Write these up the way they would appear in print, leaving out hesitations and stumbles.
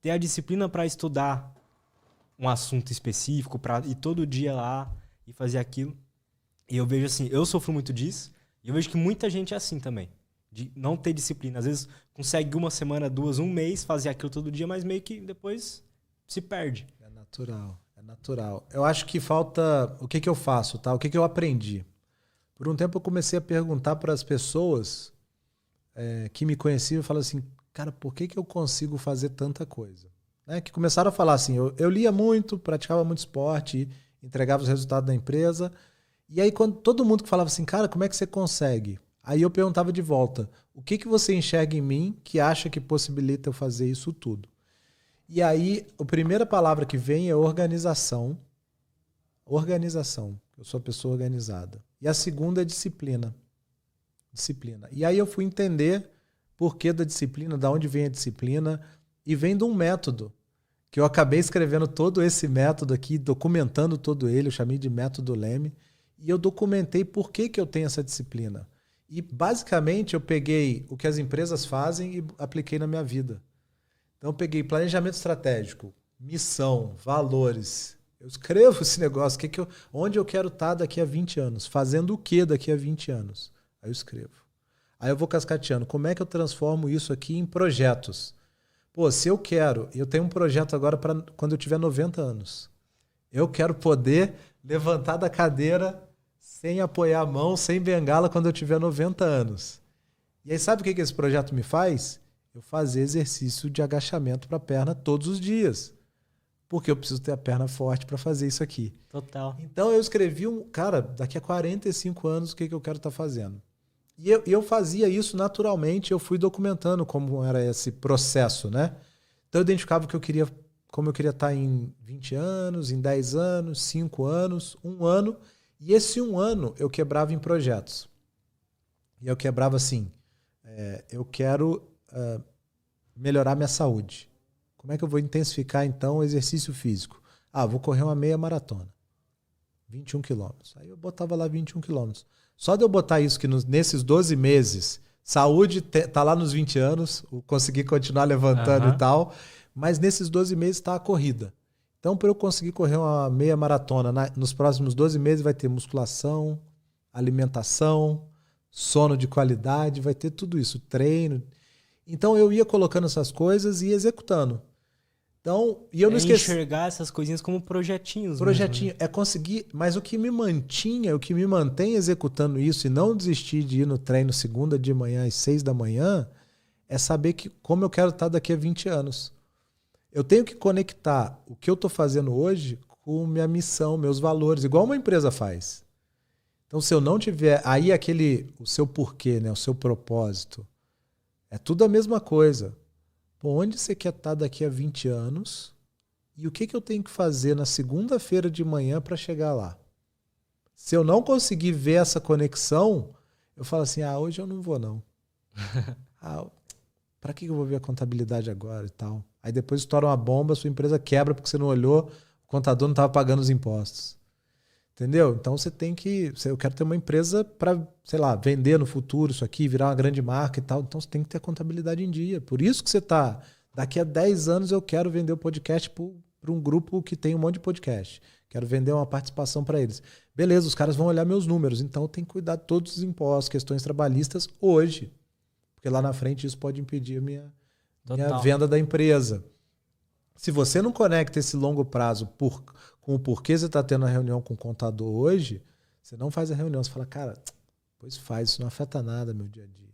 ter a disciplina para estudar um assunto específico, para ir todo dia lá e fazer aquilo. E eu vejo assim, eu sofro muito disso, e eu vejo que muita gente é assim também, de não ter disciplina. Às vezes consegue uma semana, duas, um mês fazer aquilo todo dia, mas meio que depois se perde. É natural, é natural. Eu acho que falta... O que eu faço, tá? O que eu aprendi? Por um tempo eu comecei a perguntar para as pessoas que me conheciam, eu falo assim, cara, por que eu consigo fazer tanta coisa? Né? Que começaram a falar assim, eu lia muito, praticava muito esporte, entregava os resultados da empresa. E aí quando todo mundo que falava assim, cara, como é que você consegue? Aí eu perguntava de volta, o que você enxerga em mim que acha que possibilita eu fazer isso tudo? E aí a primeira palavra que vem é organização. Organização. Eu sou uma pessoa organizada. E a segunda é disciplina. Disciplina. E aí eu fui entender por que da disciplina, de onde vem a disciplina, e vem de um método, que eu acabei escrevendo todo esse método aqui, documentando todo ele, eu chamei de método Leme, e eu documentei por que eu tenho essa disciplina. E basicamente eu peguei o que as empresas fazem e apliquei na minha vida. Então eu peguei planejamento estratégico, missão, valores. Eu escrevo esse negócio, onde eu quero estar daqui a 20 anos, fazendo o que daqui a 20 anos. Aí eu escrevo. Aí eu vou cascateando. Como é que eu transformo isso aqui em projetos? Pô, se eu quero... Eu tenho um projeto agora para quando eu tiver 90 anos. Eu quero poder levantar da cadeira sem apoiar a mão, sem bengala, quando eu tiver 90 anos. E aí sabe o que esse projeto me faz? Eu fazer exercício de agachamento para a perna todos os dias. Porque eu preciso ter a perna forte para fazer isso aqui. Total. Então eu escrevi cara, daqui a 45 anos o que eu quero estar fazendo. E eu fazia isso naturalmente, eu fui documentando como era esse processo, né? Então eu identificava que como eu queria estar em 20 anos, em 10 anos, 5 anos, 1 ano. E esse 1 ano eu quebrava em projetos. E eu quebrava assim, eu quero melhorar minha saúde. Como é que eu vou intensificar então o exercício físico? Vou correr uma meia maratona. 21 quilômetros. Aí eu botava lá 21 quilômetros. Só de eu botar isso que nesses 12 meses, saúde tá lá nos 20 anos, consegui continuar levantando e tal, mas nesses 12 meses está a corrida. Então, para eu conseguir correr uma meia maratona, nos próximos 12 meses vai ter musculação, alimentação, sono de qualidade, vai ter tudo isso, treino. Então, eu ia colocando essas coisas e ia executando. Então, e eu não esqueci. Enxergar essas coisinhas como projetinhos. Projetinho, mesmo, né? é conseguir. Mas o que me mantém executando isso e não desistir de ir no treino segunda de manhã às 6 da manhã, é saber como eu quero estar daqui a 20 anos. Eu tenho que conectar o que eu estou fazendo hoje com minha missão, meus valores, igual uma empresa faz. Então, se eu não tiver. Aí o seu porquê, né? O seu propósito. É tudo a mesma coisa. Pô, onde você quer estar daqui a 20 anos? E o que eu tenho que fazer na segunda-feira de manhã para chegar lá? Se eu não conseguir ver essa conexão, eu falo assim, hoje eu não vou não. Para que eu vou ver a contabilidade agora e tal? Aí depois estoura uma bomba, sua empresa quebra porque você não olhou, o contador não estava pagando os impostos. Entendeu? Então você tem que... Eu quero ter uma empresa para, sei lá, vender no futuro isso aqui, virar uma grande marca e tal. Então você tem que ter a contabilidade em dia. Por isso que você está... Daqui a 10 anos eu quero vender o podcast para um grupo que tem um monte de podcast. Quero vender uma participação para eles. Beleza, os caras vão olhar meus números. Então eu tenho que cuidar de todos os impostos, questões trabalhistas hoje. Porque lá na frente isso pode impedir a minha venda da empresa. Se você não conecta esse longo prazo com o porquê você está tendo a reunião com o contador hoje, você não faz a reunião. Você fala, cara, pois faz, isso não afeta nada meu dia a dia.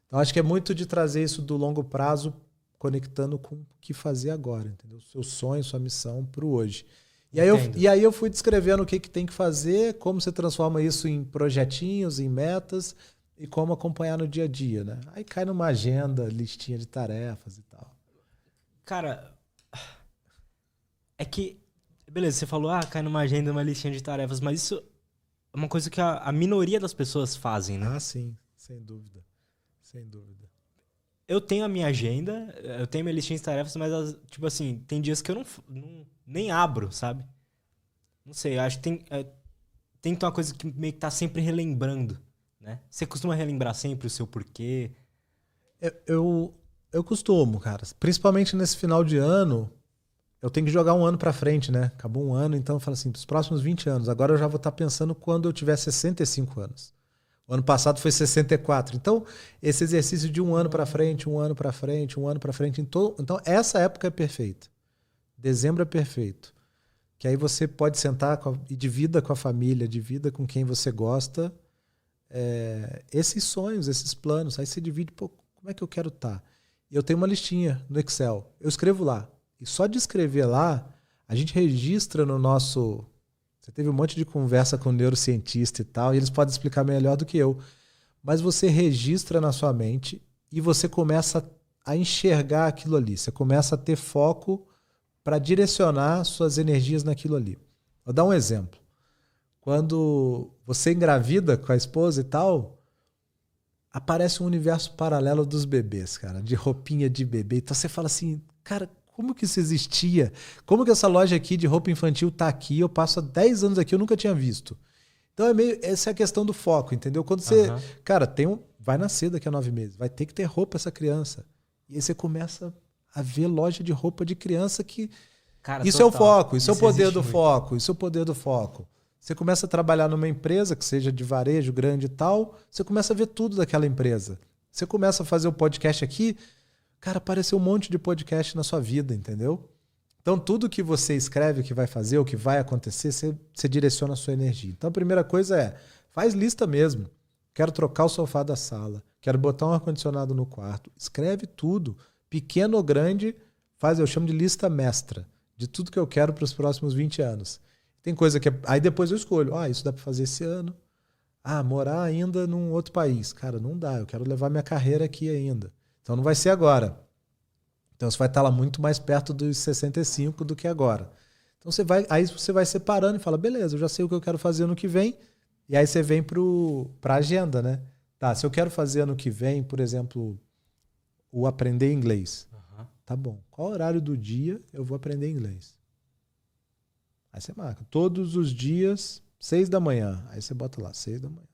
Então acho que é muito de trazer isso do longo prazo conectando com o que fazer agora, entendeu? Seu sonho, sua missão para o hoje. E aí eu fui descrevendo o que tem que fazer, como você transforma isso em projetinhos, em metas e como acompanhar no dia a dia, né? Aí cai numa agenda, listinha de tarefas e tal. Cara, é que... Beleza, você falou, cai numa agenda, uma listinha de tarefas, mas isso é uma coisa que a minoria das pessoas fazem, né? Sim, sem dúvida. Sem dúvida. Eu tenho a minha agenda, eu tenho minha listinha de tarefas, mas, tipo assim, tem dias que eu nem abro, sabe? Não sei, eu acho que tem que ter uma coisa que meio que tá sempre relembrando, né? Você costuma relembrar sempre o seu porquê? Eu costumo, cara. Principalmente nesse final de ano, eu tenho que jogar um ano pra frente, né? Acabou um ano, então eu falo assim, os próximos 20 anos. Agora eu já vou estar pensando quando eu tiver 65 anos. O ano passado foi 64. Então, esse exercício de um ano pra frente, um ano pra frente, um ano pra frente. Então, essa época é perfeita. Dezembro é perfeito. Que aí você pode sentar e divida com a família, divida com quem você gosta, esses sonhos, esses planos. Aí você divide, pô, como é que eu quero estar? E eu tenho uma listinha no Excel. Eu escrevo lá. E só de escrever lá, a gente registra no nosso... Você teve um monte de conversa com neurocientista e tal, e eles podem explicar melhor do que eu. Mas você registra na sua mente e você começa a enxergar aquilo ali. Você começa a ter foco para direcionar suas energias naquilo ali. Vou dar um exemplo. Quando você engravida com a esposa e tal, aparece um universo paralelo dos bebês, cara, de roupinha de bebê. Então você fala assim, cara, como que isso existia? Como que essa loja aqui de roupa infantil tá aqui? Eu passo há 10 anos aqui, eu nunca tinha visto. Então essa é a questão do foco, entendeu? Quando você, cara, vai nascer daqui a 9 meses, vai ter que ter roupa essa criança. E aí você começa a ver loja de roupa de criança que... Cara, isso total. É o foco, isso é o poder do foco, isso é o poder do foco. Você começa a trabalhar numa empresa que seja de varejo grande e tal, você começa a ver tudo daquela empresa. Você começa a fazer o podcast aqui, cara, apareceu um monte de podcast na sua vida, entendeu? Então, tudo que você escreve, o que vai fazer, o que vai acontecer, você direciona a sua energia. Então, a primeira coisa faz lista mesmo. Quero trocar o sofá da sala, quero botar um ar-condicionado no quarto. Escreve tudo, pequeno ou grande, eu chamo de lista mestra, de tudo que eu quero para os próximos 20 anos. Tem coisa que... Aí depois eu escolho. Isso dá para fazer esse ano. Morar ainda num outro país. Cara, não dá. Eu quero levar minha carreira aqui ainda. Então não vai ser agora. Então você vai estar lá muito mais perto dos 65 do que agora. Então aí você vai separando e fala, beleza, eu já sei o que eu quero fazer ano que vem. E aí você vem para a agenda, né? Tá, se eu quero fazer ano que vem, por exemplo, o aprender inglês. Tá bom. Qual horário do dia eu vou aprender inglês? Aí você marca. Todos os dias, 6 da manhã. Aí você bota lá, 6 da manhã.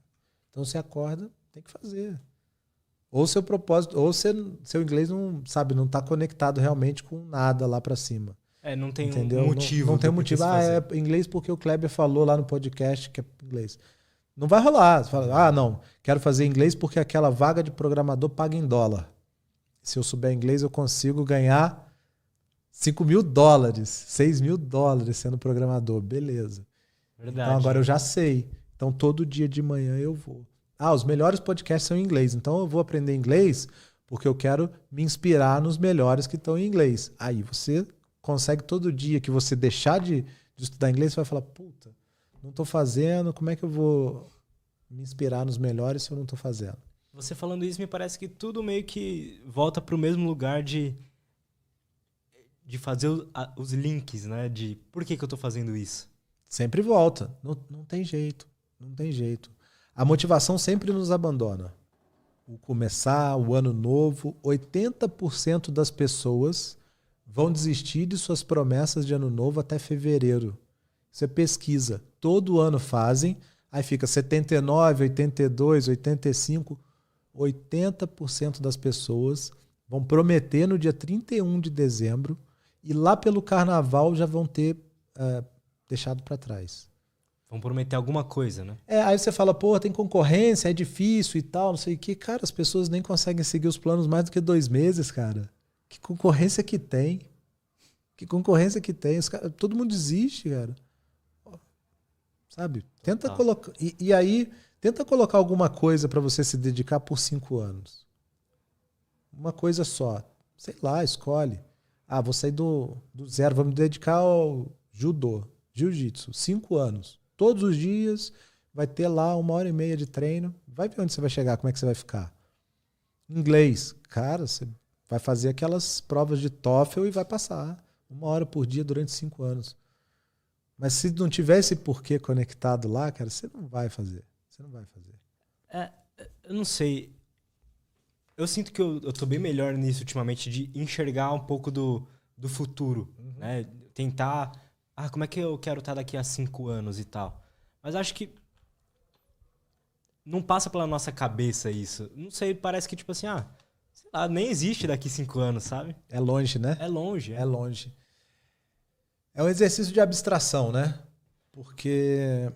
Então você acorda, tem que fazer. Ou seu propósito, ou seu inglês não está conectado realmente com nada lá para cima. Não tem entendeu? Um motivo. Não tem motivo. É inglês porque o Kleber falou lá no podcast que é inglês. Não vai rolar. Você fala, não, quero fazer inglês porque aquela vaga de programador paga em dólar. Se eu souber inglês, eu consigo ganhar $5.000, $6.000 sendo programador. Beleza. Verdade. Então agora eu já sei. Então todo dia de manhã eu vou. Os melhores podcasts são em inglês. Então eu vou aprender inglês porque eu quero me inspirar nos melhores que estão em inglês. Aí você consegue todo dia que você deixar de estudar inglês, você vai falar, puta, não estou fazendo, como é que eu vou me inspirar nos melhores se eu não estou fazendo? Você falando isso, me parece que tudo meio que volta para o mesmo lugar de fazer os links, né? De por que eu estou fazendo isso. Sempre volta. Não tem jeito. Não tem jeito. A motivação sempre nos abandona. O começar, o ano novo, 80% das pessoas vão desistir de suas promessas de ano novo até fevereiro. Isso é pesquisa. Todo ano fazem, aí fica 79, 82, 85. 80% das pessoas vão prometer no dia 31 de dezembro e lá pelo carnaval já vão ter deixado para trás. Vão prometer alguma coisa, né? Aí você fala, tem concorrência, é difícil e tal, não sei o que. Cara, as pessoas nem conseguem seguir os planos mais do que 2 meses, cara. Que concorrência que tem? Que concorrência que tem? Todo mundo desiste, cara. Sabe? Tenta colocar... E aí, tenta colocar alguma coisa para você se dedicar por 5 anos. Uma coisa só. Sei lá, escolhe. Vou sair do zero, vou me dedicar ao judô, jiu-jitsu, 5 anos. Todos os dias vai ter lá 1h30 de treino. Vai ver onde você vai chegar, como é que você vai ficar. Inglês. Cara, você vai fazer aquelas provas de TOEFL e vai passar 1 hora por dia durante 5 anos. Mas se não tiver esse porquê conectado lá, cara, você não vai fazer. Você não vai fazer. Eu não sei. Eu sinto que eu tô bem melhor nisso ultimamente, de enxergar um pouco do futuro. Né? Tentar... como é que eu quero estar daqui a 5 anos e tal. Mas acho que não passa pela nossa cabeça isso. Não sei, parece que tipo assim, sei lá, nem existe daqui 5 anos, sabe? É longe, né? É longe. É longe. É um exercício de abstração, né? Porque...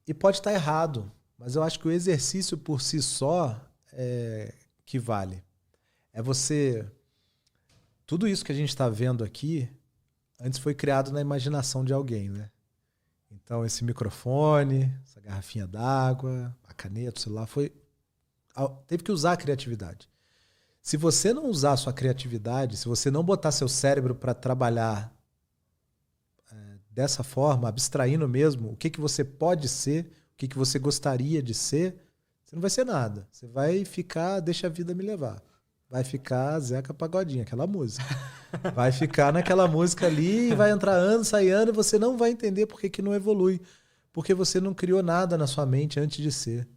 E pode estar errado, mas eu acho que o exercício por si só é que vale. É você... Tudo isso que a gente está vendo aqui, antes foi criado na imaginação de alguém, né? Então, esse microfone, essa garrafinha d'água, a caneta, o celular, teve que usar a criatividade. Se você não usar a sua criatividade, se você não botar seu cérebro para trabalhar dessa forma, abstraindo mesmo o que você pode ser, o que você gostaria de ser, você não vai ser nada. Você vai ficar, deixa a vida me levar. Vai ficar Zeca Pagodinho, aquela música. Vai ficar naquela música ali, vai entrar ano, sai ano, e você não vai entender por que não evolui. Porque você não criou nada na sua mente antes de ser.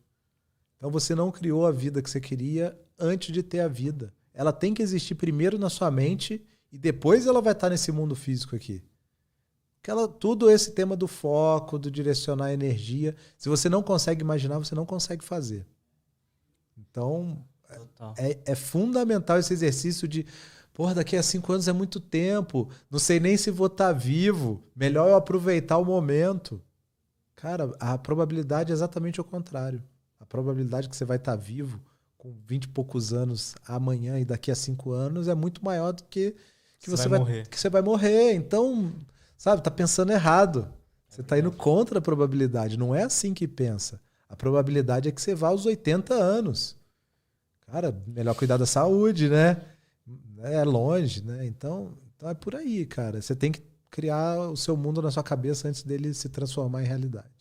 Então você não criou a vida que você queria antes de ter a vida. Ela tem que existir primeiro na sua mente e depois ela vai estar nesse mundo físico aqui. Tudo esse tema do foco, do direcionar a energia, se você não consegue imaginar, você não consegue fazer. Então... É fundamental esse exercício de, porra, daqui a 5 anos é muito tempo, não sei nem se vou estar vivo, melhor eu aproveitar o momento. Cara, a probabilidade é exatamente o contrário. A probabilidade que você vai estar vivo com 20 e poucos anos amanhã e daqui a 5 anos é muito maior do que você vai morrer. Que você vai morrer. Então, sabe, tá pensando errado. Você tá indo contra a probabilidade. Não é assim que pensa. A probabilidade é que você vá aos 80 anos. Cara, melhor cuidar da saúde, né? É longe, né? Então é por aí, cara. Você tem que criar o seu mundo na sua cabeça antes dele se transformar em realidade.